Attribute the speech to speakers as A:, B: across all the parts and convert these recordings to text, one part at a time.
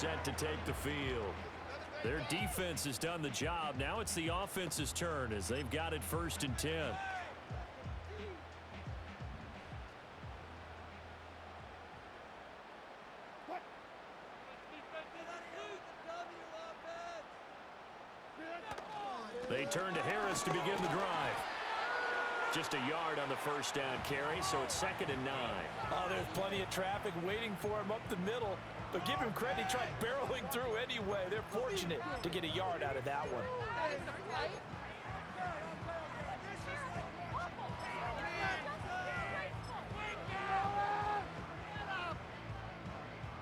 A: set to take the field. Their defense has done the job. Now it's the offense's turn as they've got it 1st and 10. They turn to Harris to begin the drive. Just a yard on the 1st down carry, so it's 2nd and 9.
B: Oh, there's plenty of traffic waiting for him up the middle. But give him credit, he tried barreling through anyway. They're fortunate to get a yard out of that one.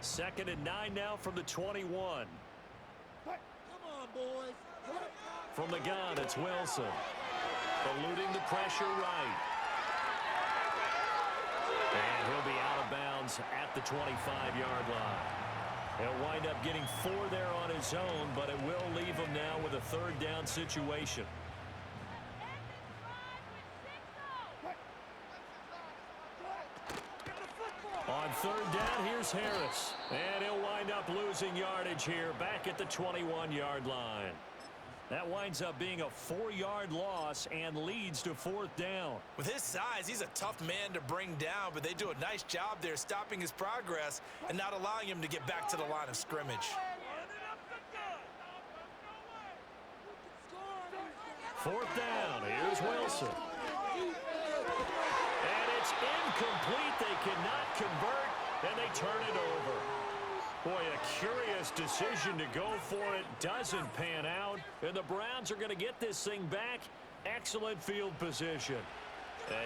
A: 2nd and 9 now from the 21.
C: Come on, boys.
A: From the gun, it's Wilson. Eluding the pressure right. And he'll be out of bounds at the 25-yard line. He'll wind up getting 4 there on his own, but it will leave him now with a 3rd down situation. On 3rd down, here's Harris. And he'll wind up losing yardage here back at the 21-yard line. That winds up being a 4-yard loss and leads to 4th down.
B: With his size, he's a tough man to bring down, but they do a nice job there stopping his progress and not allowing him to get back to the line of scrimmage.
A: 4th down. Here's Wilson. And it's incomplete. They cannot convert, and they turn it over. Boy, a curious decision to go for it. Doesn't pan out. And the Browns are going to get this thing back. Excellent field position.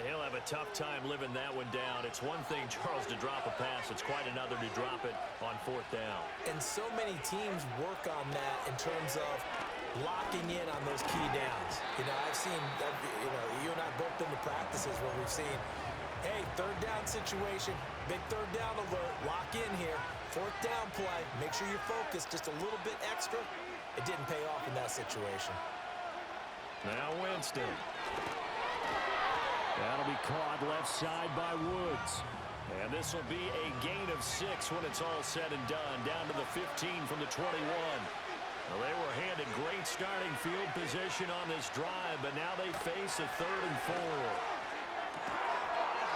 A: He'll have a tough time living that one down. It's one thing, Charles, to drop a pass. It's quite another to drop it on 4th down.
B: And so many teams work on that in terms of locking in on those key downs. You know, I've seen, you and I both been to practices where we've seen, hey, 3rd down situation, big 3rd down alert, lock in here. 4th down play, make sure you're focused just a little bit extra. It didn't pay off in that situation.
A: Now Winston. That'll be caught left side by Woods. And this will be a gain of 6 when it's all said and done. Down to the 15 from the 21. Well, they were handed great starting field position on this drive, but now they face a 3rd and 4.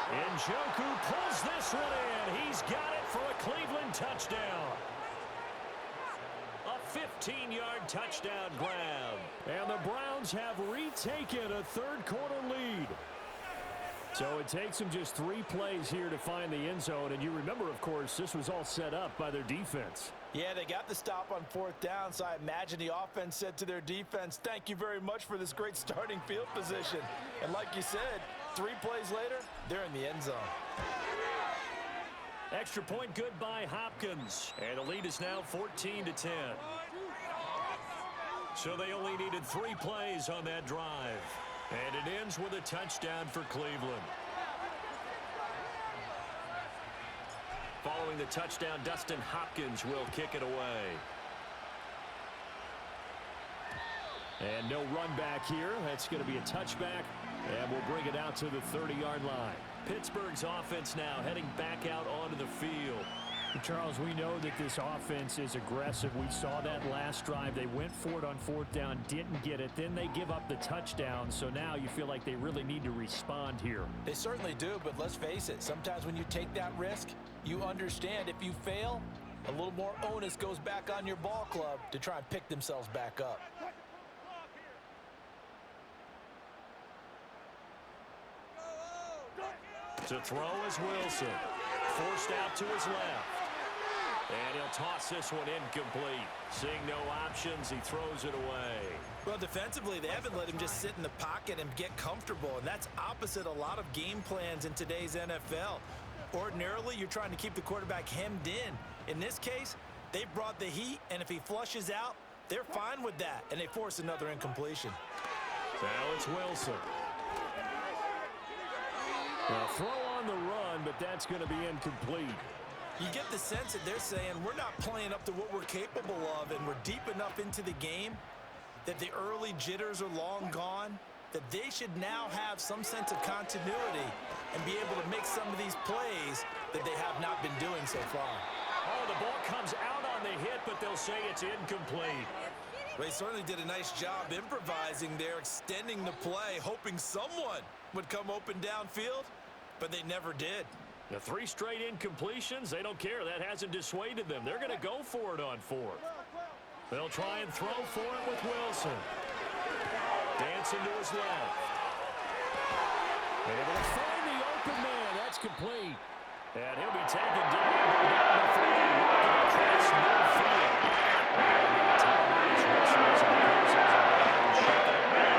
A: Njoku pulls this one in. He's got it for a Cleveland touchdown. A 15-yard touchdown grab. And the Browns have retaken a 3rd quarter lead. So it takes them just 3 plays here to find the end zone. And you remember, of course, this was all set up by their defense.
B: Yeah, they got the stop on 4th down, so I imagine the offense said to their defense, thank you very much for this great starting field position. And like you said, 3 plays later, they're in the end zone.
A: Extra point good by Hopkins. And the lead is now 14-10. So they only needed 3 plays on that drive. And it ends with a touchdown for Cleveland. Following the touchdown, Dustin Hopkins will kick it away. And no run back here. That's going to be a touchback. And we'll bring it out to the 30-yard line. Pittsburgh's offense now heading back out onto the field.
D: Charles, we know that this offense is aggressive. We saw that last drive. They went for it on 4th down, didn't get it. Then they give up the touchdown. So now you feel like they really need to respond here.
B: They certainly do, but let's face it. Sometimes when you take that risk, you understand if you fail, a little more onus goes back on your ball club to try and pick themselves back up.
A: To throw is Wilson. Forced out to his left. And he'll toss this one incomplete. Seeing no options, he throws it away.
B: Well, defensively, they haven't let him just sit in the pocket and get comfortable, and that's opposite a lot of game plans in today's NFL. Ordinarily, you're trying to keep the quarterback hemmed in. In this case, they brought the heat, and if he flushes out, they're fine with that, and they force another incompletion.
A: Now it's Wilson. Now throw on the run, but that's going to be incomplete.
B: You get the sense that they're saying we're not playing up to what we're capable of, and we're deep enough into the game that the early jitters are long gone, that they should now have some sense of continuity and be able to make some of these plays that they have not been doing so far.
A: Oh, the ball comes out on the hit, but they'll say it's incomplete.
B: They certainly did a nice job improvising there, extending the play, hoping someone would come open downfield, but they never did.
A: The 3 straight incompletions, they don't care. That hasn't dissuaded them. They're going to go for it on 4th. They'll try and throw for it with Wilson. Dancing to his left. Able to find the open man. That's complete. And he'll be taken down the 3, walking across midfield. And the timeout is whistled as it appears as a Browns shut that down.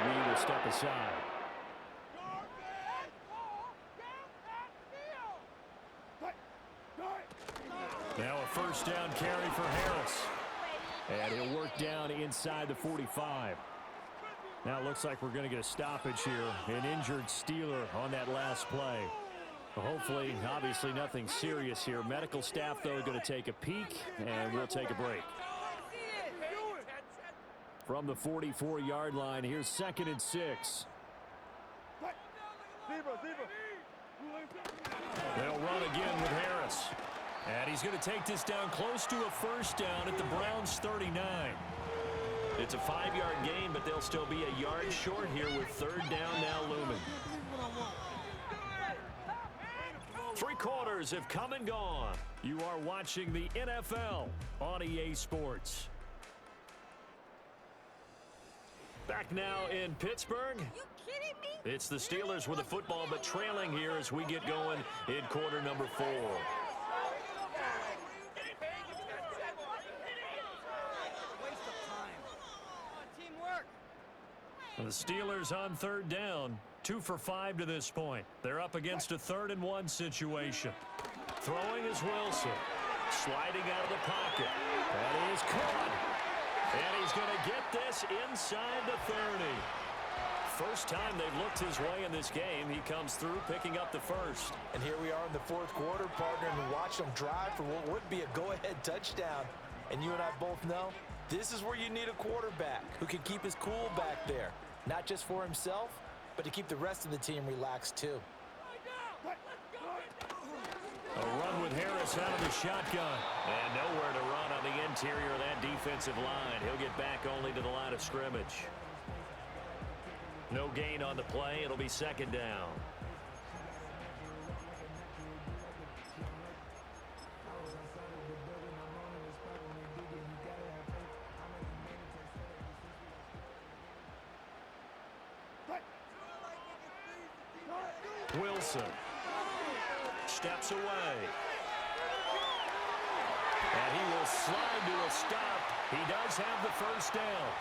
A: We will step aside. Now a first down carry for Harris. And he'll work down inside the 45. Now it looks like we're going to get a stoppage here. An injured Steeler on that last play. Hopefully, obviously nothing serious here. Medical staff, though, going to take a peek, and we'll take a break. From the 44-yard line, here's 2nd and 6. They'll run again with Harris. And he's going to take this down close to a first down at the Browns' 39. It's a 5-yard gain, but they'll still be a yard short here with 3rd down now looming. 3 quarters have come and gone. You are watching the NFL on EA Sports. Back now in Pittsburgh.
E: You kidding me?
A: It's the Steelers with the football, but trailing here as we get going in quarter number 4. The Steelers on 3rd down, 2 for 5 to this point. They're up against a 3rd and 1 situation. Throwing is Wilson. Sliding out of the pocket. That is caught. And he's going to get this inside the 30. First time they've looked his way in this game. He comes through picking up the first.
B: And here we are in the 4th quarter, partner, and watch them drive for what would be a go-ahead touchdown. And you and I both know this is where you need a quarterback who can keep his cool back there. Not just for himself, but to keep the rest of the team relaxed too.
A: A run with Harris out of the shotgun. And nowhere to run on the interior of that defensive line. He'll get back only to the line of scrimmage. No gain on the play. It'll be 2nd down. Wilson steps away. And he will slide to a stop. He does have the first down.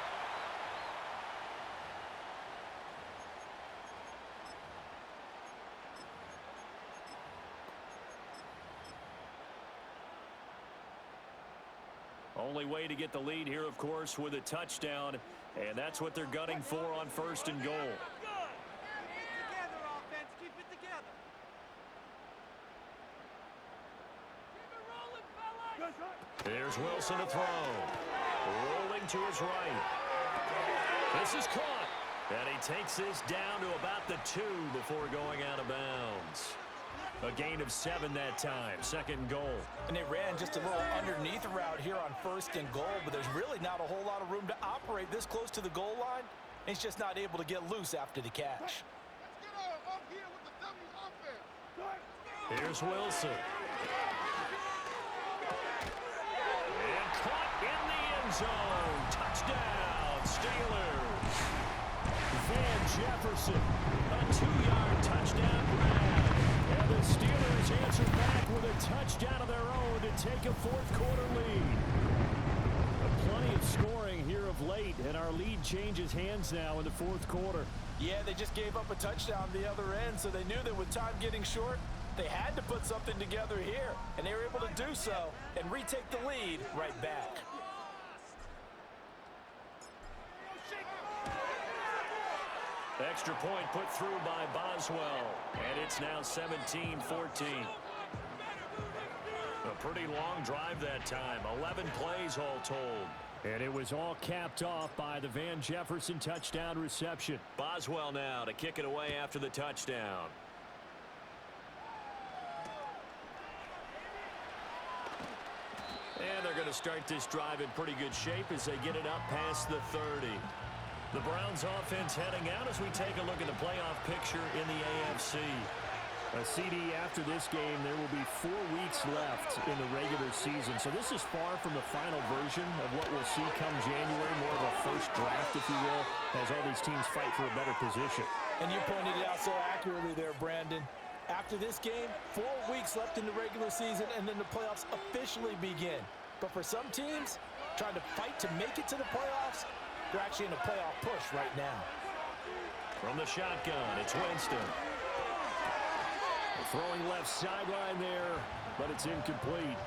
A: Only way to get the lead here, of course, with a touchdown. And that's what they're gunning for on 1st and goal. There's Wilson to throw. Rolling to his right. This is caught. And he takes this down to about the 2 before going out of bounds. A gain of 7 that time. 2nd and goal.
B: And they ran just a little underneath route here on 1st and goal, but there's really not a whole lot of room to operate this close to the goal line. He's just not able to get loose after the catch.
A: Here's Wilson. And caught in the end zone. Touchdown, Steelers. Van Jefferson, a 2-yard touchdown grab. And the Steelers answer back with a touchdown of their own to take a 4th quarter lead. Plenty of scoring here of late, and our lead changes hands now in the 4th quarter.
B: Yeah, they just gave up a touchdown the other end, so they knew that with time getting short, they had to put something together here, and they were able to do so and retake the lead right back.
A: Extra point put through by Boswell. And it's now 17-14. A pretty long drive that time. 11 plays all told.
D: And it was all capped off by the Van Jefferson touchdown reception.
A: Boswell now to kick it away after the touchdown. And they're going to start this drive in pretty good shape as they get it up past the 30. The Browns offense heading out as we take a look at the playoff picture in the AFC.
D: A CD after this game, there will be 4 weeks left in the regular season. So this is far from the final version of what we'll see come January, more of a first draft, if you will, as all these teams fight for a better position.
B: And you pointed it out so accurately there, Brandon. After this game, 4 weeks left in the regular season, and then the playoffs officially begin. But for some teams, trying to fight to make it to the playoffs, they're actually in a playoff push right now.
A: From the shotgun, it's Winston.
D: Throwing left sideline there, but it's incomplete.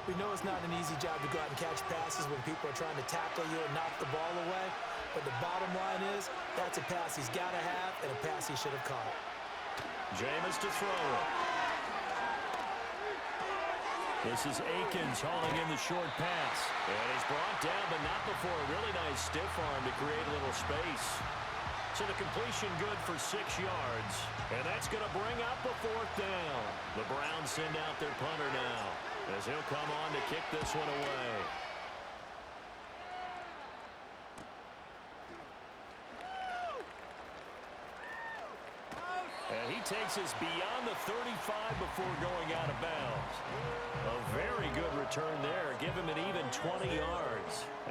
B: We know it's not an easy job to go out and catch passes when people are trying to tackle you and knock the ball away. But the bottom line is, that's a pass he's got to have and a pass he should have caught.
A: Jameis to throw it. This is Akins hauling in the short pass. And he's brought down, but not before a really nice stiff arm to create a little space. So the completion good for 6 yards. And that's going to bring up a 4th down. The Browns send out their punter now as he'll come on to kick this one away. And he takes us beyond the 35 before going out of bounds. A very good return there. Give him an even 20 yards.